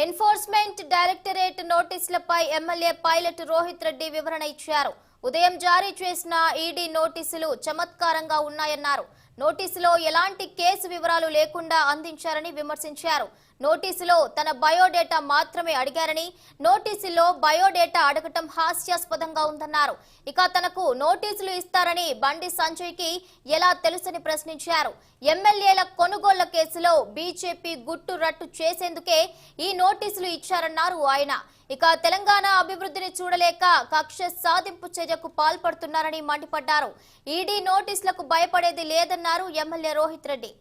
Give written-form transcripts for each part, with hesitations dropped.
Enforcement directorate నోటీసులపై MLA Pilot Rohith Reddy వివరణ ఇచ్చారు. ఉదయం జారీ చేసిన ఈడీ నోటీసులు చమత్కారంగా ఉన్నాయన్నారు. నోటీసులో ఎలాంటి కేసు వివరాలు లేకుండా అందించారని విమర్శించారు. నోటీసులో తన బయోడేటా మాత్రమే అడిగారని, నోటీసులో బయోడేటా అడగటం హాస్యాస్పదంగా ఉందన్నారు. ఇక తనకు నోటీసులు ఇస్తారని బండి సంజయ్కి ఎలా తెలుసని ప్రశ్నించారు. ఎమ్మెల్యేల కొనుగోళ్ల కేసులో బీజేపీ గుట్టు రట్టు చేసేందుకే ఈ నోటీసులు ఇచ్చారన్నారు ఆయన. ఇక తెలంగాణ అభివృద్ధిని చూడలేక కక్ష సాధింపు చర్యకు పాల్పడుతున్నారని మండిపడ్డారు. ఈడీ నోటీసులకు భయపడేది లేదన్నారు ఎమ్మెల్యే రోహిత్ రెడ్డి.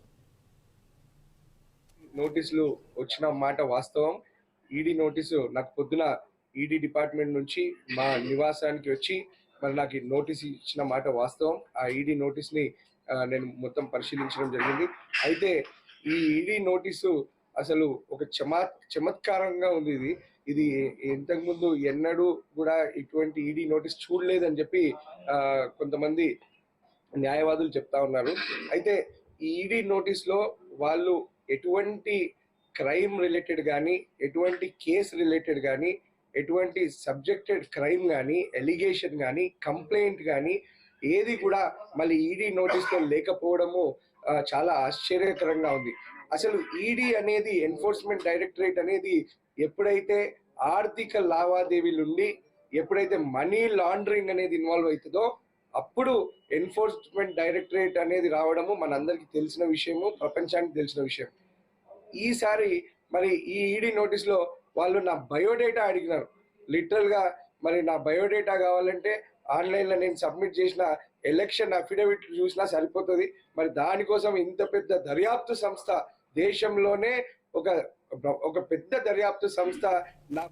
నోటీసులు వచ్చిన మాట వాస్తవం. ఈడీ నోటీసు నాకు పొద్దున ఈడీ డిపార్ట్మెంట్ నుంచి మా నివాసానికి వచ్చి మరి నాకు నోటీస్ ఇచ్చిన మాట వాస్తవం. ఆ ఈడీ నోటీస్ని నేను మొత్తం పరిశీలించడం జరిగింది. అయితే ఈ ఈడీ నోటీసు అసలు ఒక చమత్కారంగా ఉంది. ఇది ఇంతకుముందు ఎన్నడూ కూడా ఇటువంటి ఈడీ నోటీస్ చూడలేదని చెప్పి కొంతమంది న్యాయవాదులు చెప్తా ఉన్నారు. అయితే ఈ ఈడీ నోటీస్లో వాళ్ళు ఎటువంటి క్రైమ్ రిలేటెడ్ కానీ, ఎటువంటి కేసు రిలేటెడ్ కానీ, ఎటువంటి సబ్జెక్టెడ్ క్రైమ్ కానీ, ఎలిగేషన్ కానీ, కంప్లైంట్ కానీ ఏది కూడా మళ్ళీ ఈడీ నోటీస్లో లేకపోవడము చాలా ఆశ్చర్యకరంగా ఉంది. అసలు ఈడీ అనేది, ఎన్ఫోర్స్మెంట్ డైరెక్టరేట్ అనేది ఎప్పుడైతే ఆర్థిక లావాదేవీలు ఉండి, ఎప్పుడైతే మనీ లాండరింగ్ అనేది ఇన్వాల్వ్ అవుతుందో అప్పుడు ఎన్ఫోర్స్మెంట్ డైరెక్టరేట్ అనేది రావడము మనందరికీ తెలిసిన విషయము, ప్రపంచానికి తెలిసిన విషయం. ఈసారి మరి ఈ ఈడీ నోటీస్లో వాళ్ళు నా బయోడేటా అడిగినారు. లిటరల్గా మరి నా బయోడేటా కావాలంటే ఆన్లైన్లో నేను సబ్మిట్ చేసిన ఎలక్షన్ అఫిడవిట్ చూసినా సరిపోతుంది. మరి దానికోసం ఇంత పెద్ద దర్యాప్తు సంస్థ, దేశంలోనే ఒక పెద్ద దర్యాప్తు సంస్థ నా